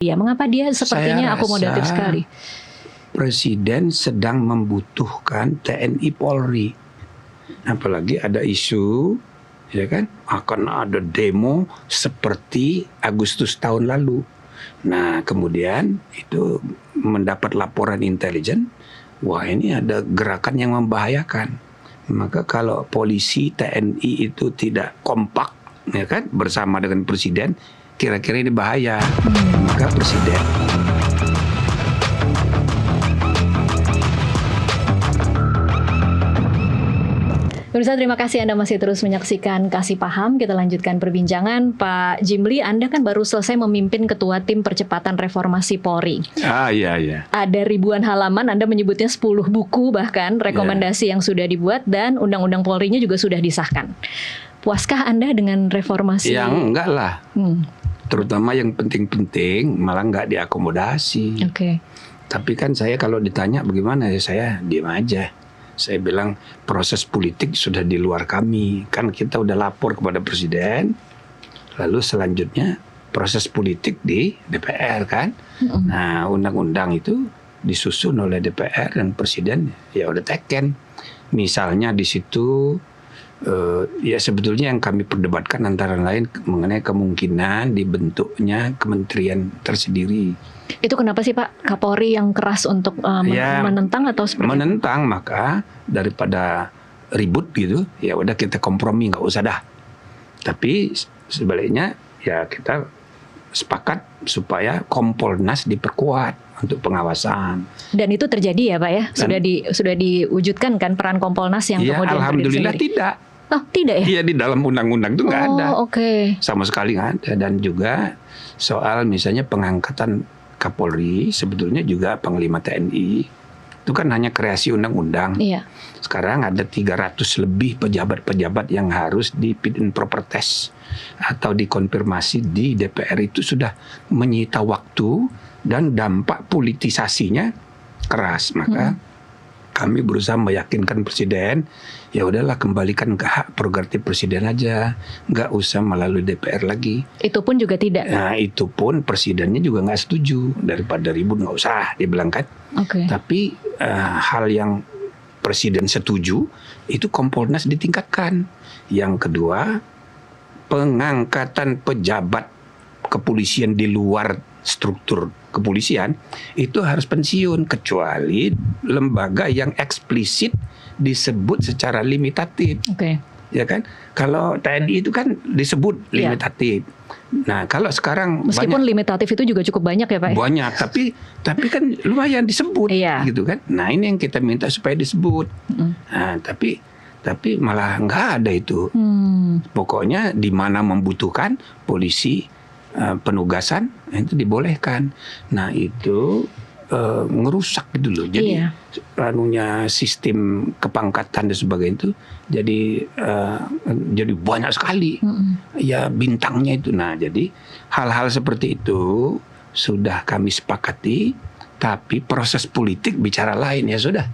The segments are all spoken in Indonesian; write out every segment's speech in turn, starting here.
Ya, mengapa dia sepertinya akomodatif sekali? Presiden sedang membutuhkan TNI Polri. Apalagi ada isu, ya kan, akan ada demo seperti Agustus tahun lalu. Nah, kemudian itu mendapat laporan intelijen, wah ini ada gerakan yang membahayakan. Maka kalau polisi, TNI itu tidak kompak, ya kan, bersama dengan presiden, kira-kira ini bahaya. Maka presiden Pemirsa, terima kasih Anda masih terus menyaksikan Kasih Paham. Kita lanjutkan perbincangan. Pak Jimli, Anda kan baru selesai memimpin Ketua Tim Percepatan Reformasi Polri. Iya. Ada ribuan halaman, Anda menyebutnya 10 buku bahkan, rekomendasi yang sudah dibuat, dan Undang-Undang Polri-nya juga sudah disahkan. Puaskah Anda dengan reformasi? Yang enggak lah. Terutama yang penting-penting malah enggak diakomodasi. Oke. Tapi kan saya kalau ditanya bagaimana, ya saya diam aja. Saya bilang proses politik sudah di luar kami. Kan kita udah lapor kepada presiden. Lalu selanjutnya proses politik di DPR kan. Nah, undang-undang itu disusun oleh DPR dan presiden ya udah teken. Misalnya di situ ya sebetulnya yang kami perdebatkan antara lain mengenai kemungkinan dibentuknya kementerian tersendiri. Itu kenapa sih Pak, Kapolri yang keras untuk menentang atau seperti menentang apa? Maka daripada ribut gitu, ya udah kita kompromi, nggak usah dah. Tapi sebaliknya ya kita sepakat supaya Kompolnas diperkuat untuk pengawasan. Dan itu terjadi ya Pak ya? Sudah diwujudkan kan peran Kompolnas yang kemudian alhamdulillah tidak. Oh, tidak ya? Iya, di dalam undang-undang itu nggak ada. Oke. Sama sekali nggak ada. Dan juga soal misalnya pengangkatan Kapolri, sebetulnya juga Panglima TNI, itu kan hanya kreasi undang-undang. Iya. Sekarang ada 300 lebih pejabat-pejabat yang harus di fit and proper test atau dikonfirmasi di DPR. Itu sudah menyita waktu dan dampak politisasinya keras. Maka kami berusaha meyakinkan presiden, ya udahlah kembalikan ke hak prerogatif presiden aja, nggak usah melalui DPR lagi. Itu pun juga tidak. Nah, itu pun presidennya juga nggak setuju, daripada ribut nggak usah, dia bilang kan. Tapi hal yang presiden setuju itu Kompolnas ditingkatkan. Yang kedua, pengangkatan pejabat kepolisian di luar struktur kepolisian itu harus pensiun, kecuali lembaga yang eksplisit disebut secara limitatif. Ya kan? Kalau TNI itu kan disebut limitatif. Nah, kalau sekarang meskipun limitatif itu juga cukup banyak ya Pak. Banyak, tapi kan lumayan disebut, gitu kan. Nah, ini yang kita minta supaya disebut. Nah, tapi malah nggak ada itu. Pokoknya di mana membutuhkan polisi penugasan itu dibolehkan. Nah, itu ngerusak gitu loh. Jadi sistem kepangkatan dan sebagainya itu jadi banyak sekali ya bintangnya itu. Nah, jadi hal-hal seperti itu sudah kami sepakati, tapi proses politik bicara lain. Ya sudah,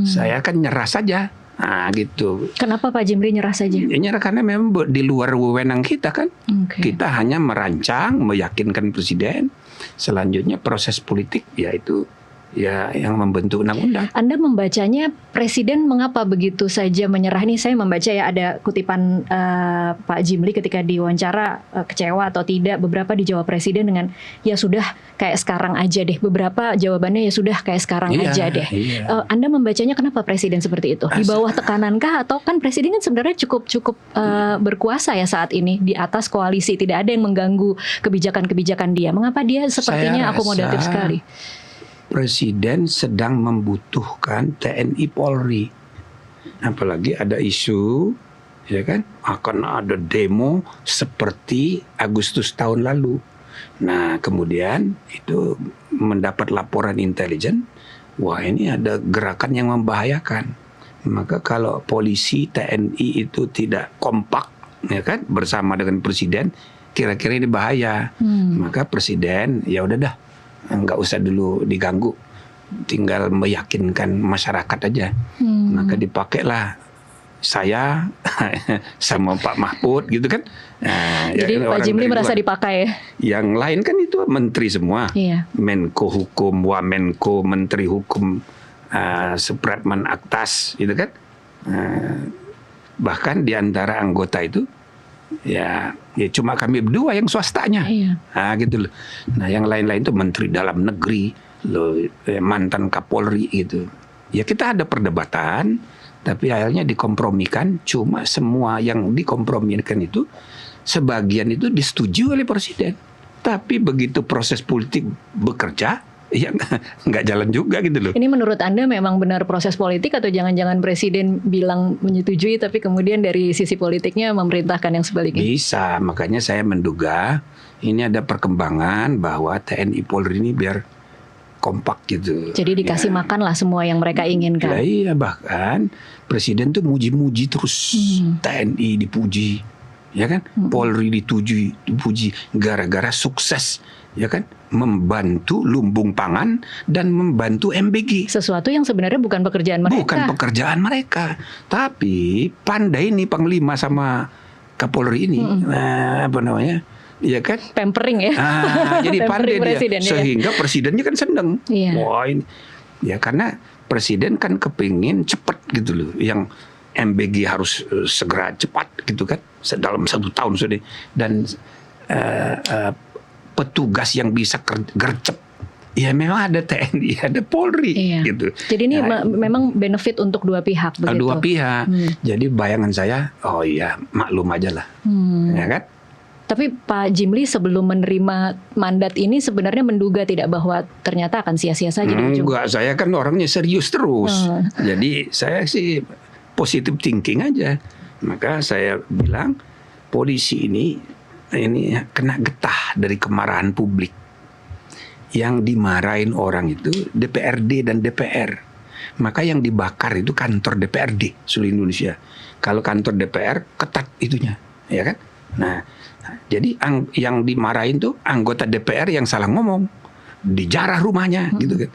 saya kan nyerah saja. Nah, gitu. Kenapa Pak Jimli nyerah saja? Ya, nyerah karena memang di luar wewenang kita kan. Kita hanya merancang, meyakinkan presiden. Selanjutnya proses politik yaitu ya yang membentuk undang-undang. Anda membacanya presiden mengapa begitu saja menyerah? Ini saya membaca ya, ada kutipan Pak Jimli ketika diwawancara kecewa atau tidak. Beberapa dijawab presiden dengan ya sudah kayak sekarang aja deh. Beberapa jawabannya ya sudah kayak sekarang aja deh. Anda membacanya kenapa presiden seperti itu? Di bawah tekanankah atau kan presiden kan sebenarnya cukup berkuasa ya saat ini di atas koalisi, tidak ada yang mengganggu kebijakan-kebijakan dia. Mengapa dia sepertinya akomodatif sekali? Presiden sedang membutuhkan TNI Polri. Apalagi ada isu, ya kan, akan ada demo seperti Agustus tahun lalu. Nah, kemudian itu mendapat laporan intelijen, wah ini ada gerakan yang membahayakan. Maka kalau polisi, TNI itu tidak kompak, ya kan, bersama dengan presiden, kira-kira ini bahaya. Maka presiden ya udah dah, nggak usah dulu diganggu, tinggal meyakinkan masyarakat aja. Maka dipakailah saya sama Pak Mahfud gitu kan. Nah, Jadi ya, Pak orang Jimli dari merasa luar. dipakai ya? Yang lain kan itu menteri semua. Iya. Menko Hukum, Wamenko, Menteri Hukum, Supratman Aktas, gitu kan. Bahkan di antara anggota itu ya cuma kami berdua yang swastanya. Iya. Gitu loh. Nah, yang lain-lain itu Menteri Dalam Negeri, loh, mantan Kapolri gitu. Ya kita ada perdebatan, tapi akhirnya dikompromikan. Cuma semua yang dikompromikan itu sebagian itu disetujui oleh presiden. Tapi begitu proses politik bekerja, ya nggak jalan juga gitu loh. Ini menurut Anda memang benar proses politik atau jangan-jangan presiden bilang menyetujui tapi kemudian dari sisi politiknya memerintahkan yang sebaliknya? Bisa, makanya saya menduga ini ada perkembangan bahwa TNI Polri ini biar kompak gitu. Jadi dikasih makan lah semua yang mereka inginkan. Iya, bahkan presiden tuh muji-muji terus. TNI dipuji, ya kan? Polri dipuji gara-gara sukses, ya kan? Membantu lumbung pangan dan membantu MBG. Sesuatu yang sebenarnya bukan pekerjaan mereka. Bukan pekerjaan mereka, tapi pandai nih Panglima sama Kapolri ini, apa namanya? Ya kan? Pampering ya. Jadi pandai dia, presidennya, sehingga presidennya kan seneng. Iya. Wah ini, ya karena presiden kan kepingin cepat gitu loh, yang MBG harus segera cepat gitu kan, dalam 1 tahun sudah, dan petugas yang bisa gercep. Ya memang ada TNI, ada Polri, Iya. gitu. Jadi ini memang benefit untuk dua pihak begitu. Dua pihak. Jadi bayangan saya, oh iya maklum aja lah, ya kan? Tapi Pak Jimli sebelum menerima mandat ini sebenarnya menduga tidak bahwa ternyata akan sia-sia saja di ujung. Enggak, saya kan orangnya serius terus. Jadi saya sih positive thinking aja. Maka saya bilang polisi ini kena getah dari kemarahan publik. Yang dimarahin orang itu DPRD dan DPR. Maka yang dibakar itu kantor DPRD seluruh Indonesia. Kalau kantor DPR ketat itunya, ya kan? Nah, jadi yang dimarahin tuh anggota DPR yang salah ngomong, dijarah rumahnya, gitu kan.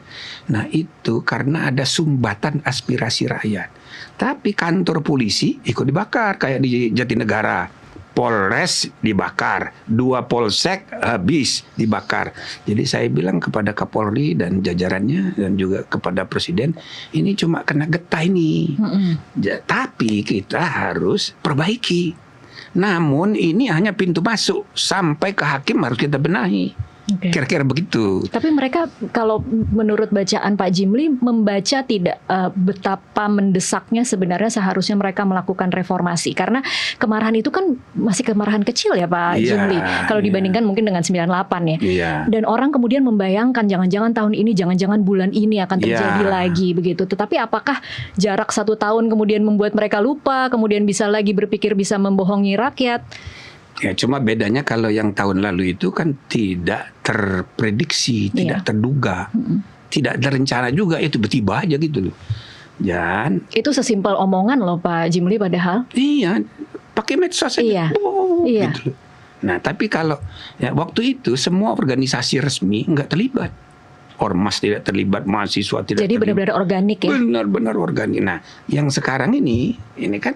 Nah itu karena ada sumbatan aspirasi rakyat. Tapi kantor polisi ikut dibakar kayak di Jatinegara. Polres dibakar, 2 polsek habis dibakar. Jadi saya bilang kepada Kapolri dan jajarannya dan juga kepada Presiden, ini cuma kena getah ini. Tapi kita harus perbaiki. Namun ini hanya pintu masuk, sampai ke hakim harus kita benahi. Okay. Kira-kira begitu. Tapi mereka kalau menurut bacaan Pak Jimli membaca tidak betapa mendesaknya sebenarnya seharusnya mereka melakukan reformasi. Karena kemarahan itu kan masih kemarahan kecil ya Pak Jimli. Kalau dibandingkan mungkin dengan 98 ya. Iya. Dan orang kemudian membayangkan jangan-jangan tahun ini, jangan-jangan bulan ini akan terjadi lagi begitu. Tetapi apakah jarak 1 tahun kemudian membuat mereka lupa, kemudian bisa lagi berpikir bisa membohongi rakyat? Ya, cuma bedanya kalau yang tahun lalu itu kan tidak terprediksi, tidak terduga, tidak ada rencana juga, itu tiba-tiba aja gitu loh. Dan itu sesimpel omongan loh Pak Jimli padahal. Iya, pakai medsos aja. Iya. Gitu loh. Nah, tapi kalau waktu itu semua organisasi resmi nggak terlibat. Ormas tidak terlibat, mahasiswa tidak Jadi terlibat. benar-benar organik ya? Benar-benar organik. Nah, yang sekarang ini kan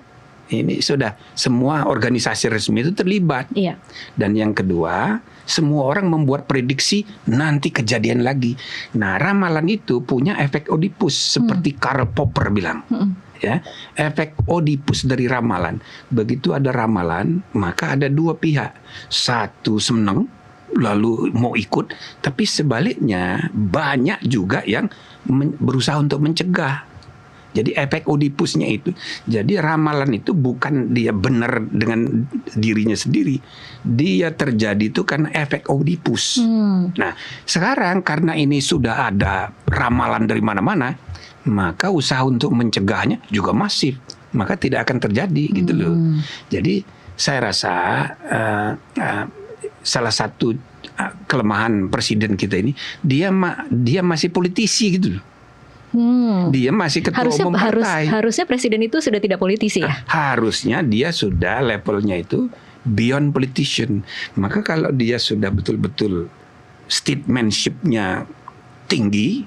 ini sudah semua organisasi resmi itu terlibat. Iya. Dan yang kedua, semua orang membuat prediksi nanti kejadian lagi. Nah, ramalan itu punya efek Oedipus seperti Karl Popper bilang. Ya, efek Oedipus dari ramalan. Begitu ada ramalan, maka ada 2 pihak. Satu senang lalu mau ikut, tapi sebaliknya banyak juga yang berusaha untuk mencegah. Jadi efek Oedipusnya itu, jadi ramalan itu bukan dia benar dengan dirinya sendiri, dia terjadi itu karena efek Oedipus. Nah, sekarang karena ini sudah ada ramalan dari mana-mana, maka usaha untuk mencegahnya juga masif, maka tidak akan terjadi gitu loh. Jadi saya rasa salah satu kelemahan presiden kita ini, dia masih politisi gitu loh. Dia masih ketua umum partai. Harusnya presiden itu sudah tidak politisi ya? Harusnya dia sudah levelnya itu beyond politician. Maka kalau dia sudah betul-betul statesmanship-nya tinggi,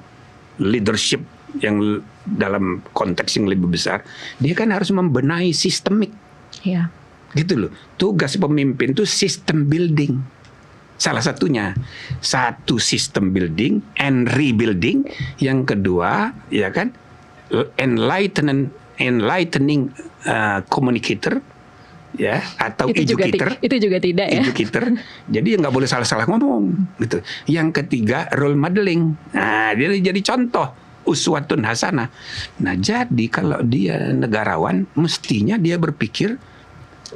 leadership yang dalam konteks yang lebih besar, dia kan harus membenahi sistemik. Ya. Gitu loh. Tugas pemimpin itu system building. Salah satunya, satu system building and rebuilding, yang kedua ya kan enlightening communicator, ya, atau educator. Itu juga tidak ya. Educator. Jadi nggak boleh salah-salah ngomong gitu. Yang ketiga role modeling. Nah, dia jadi contoh, uswatun hasanah. Nah, jadi kalau dia negarawan, mestinya dia berpikir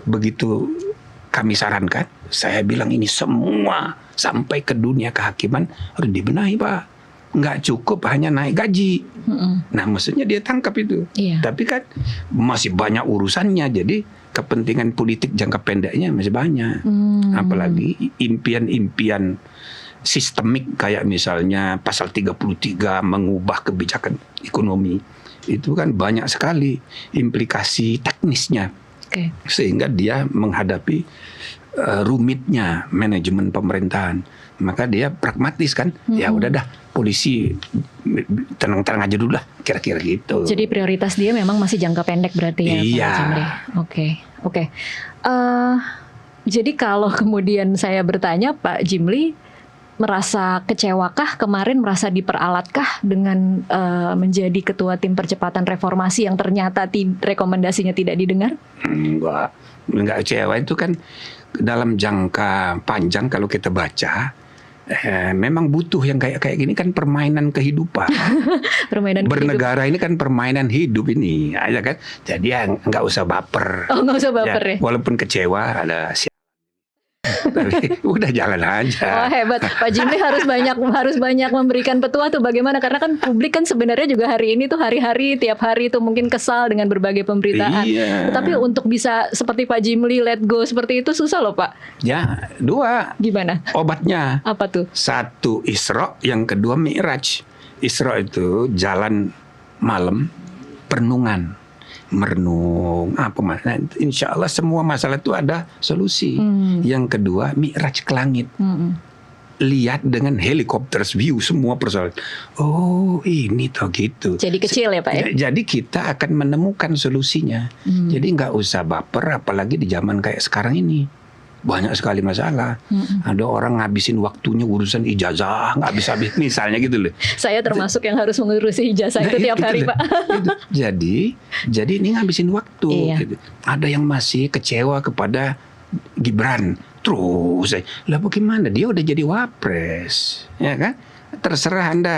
begitu. Kami sarankan, saya bilang ini semua sampai ke dunia kehakiman harus dibenahi, Pak. Nggak cukup hanya naik gaji. Nah, maksudnya dia tangkap itu. Iya. Tapi kan masih banyak urusannya. Jadi kepentingan politik jangka pendeknya masih banyak. Apalagi impian-impian sistemik kayak misalnya pasal 33 mengubah kebijakan ekonomi. Itu kan banyak sekali implikasi teknisnya. Okay. Sehingga dia menghadapi rumitnya manajemen pemerintahan. Maka dia pragmatis kan. Ya udah dah, polisi tenang-tenang aja dulu lah, kira-kira gitu. Jadi prioritas dia memang masih jangka pendek berarti ya, iya. Pak Jimli. Oke. Jadi kalau kemudian saya bertanya, Pak Jimli merasa kecewakah kemarin, merasa diperalatkah dengan menjadi ketua tim percepatan reformasi yang ternyata rekomendasinya tidak didengar? Enggak kecewa. Itu kan dalam jangka panjang kalau kita baca, memang butuh yang kayak gini kan, permainan kehidupan. Bernegara ini kan permainan hidup ini, aja kan. Jadi ya nggak usah baper. Oh, nggak usah baper ya. Walaupun kecewa ada. Tapi udah jalan aja. Oh, hebat. Pak Jimli harus banyak memberikan petua tuh bagaimana, karena kan publik kan sebenarnya juga hari ini tuh hari-hari tiap hari tuh mungkin kesal dengan berbagai pemberitaan. Iya. Tapi untuk bisa seperti Pak Jimli let go seperti itu susah loh, Pak. Ya, dua. Gimana? Obatnya. Apa tuh? Satu Isra, yang kedua Mi'raj. Isra itu jalan malam, merenung apa mas? Nah, insya Allah semua masalah itu ada solusi. Yang kedua Mi'raj ke langit, lihat dengan helikopter view semua persoalan. Oh ini toh gitu. Jadi kecil ya Pak ya. Jadi kita akan menemukan solusinya. Jadi nggak usah baper, apalagi di zaman kayak sekarang ini. Banyak sekali masalah. Ada orang ngabisin waktunya urusan ijazah, nggak habis-habis misalnya gitu loh. Saya termasuk yang harus mengurusi ijazah itu tiap hari, Pak. Jadi ini ngabisin waktu. Iya. Gitu. Ada yang masih kecewa kepada Gibran. Terus, lah bagaimana? Dia udah jadi wapres, ya kan? Terserah Anda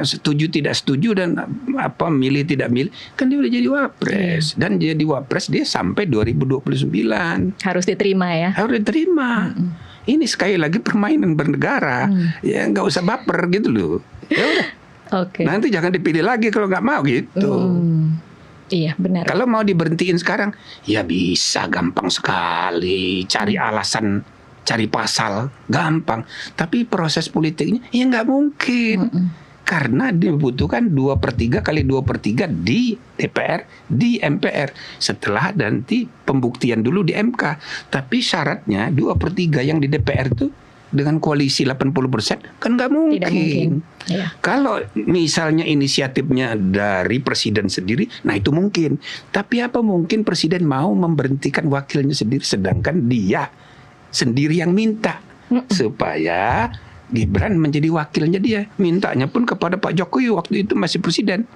setuju tidak setuju dan milih tidak milih, kan dia udah jadi wapres. Dan jadi wapres dia sampai 2029. Harus diterima ya. Harus diterima. Ini sekali lagi permainan bernegara. Ya nggak usah baper gitu loh. Ya udah. Oke. Nanti jangan dipilih lagi kalau nggak mau gitu. Iya benar. Kalau mau diberhentiin sekarang, ya bisa, gampang sekali cari alasan, cari pasal, gampang. Tapi proses politiknya ya nggak mungkin. Karena dibutuhkan 2/3 kali 2/3 di DPR, di MPR. Setelah nanti pembuktian dulu di MK. Tapi syaratnya 2/3 yang di DPR itu dengan koalisi 80% kan nggak mungkin. Tidak mungkin. Ya. Kalau misalnya inisiatifnya dari presiden sendiri, nah itu mungkin. Tapi apa mungkin presiden mau memberhentikan wakilnya sendiri, sedangkan dia sendiri yang minta supaya Gibran menjadi wakilnya dia. Mintanya pun kepada Pak Jokowi waktu itu masih presiden.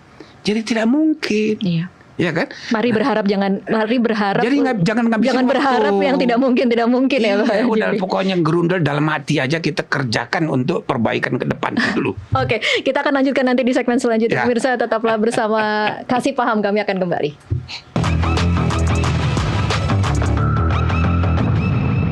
Jadi tidak mungkin. Iya. Ya kan? Mari berharap jangan Jadi jangan berharap yang tidak mungkin ya Pak. Udah pokoknya gerundel dalam hati aja, kita kerjakan untuk perbaikan ke depan dulu. Oke, kita akan lanjutkan nanti di segmen selanjutnya. Pemirsa tetaplah bersama Kasih Paham, kami akan kembali.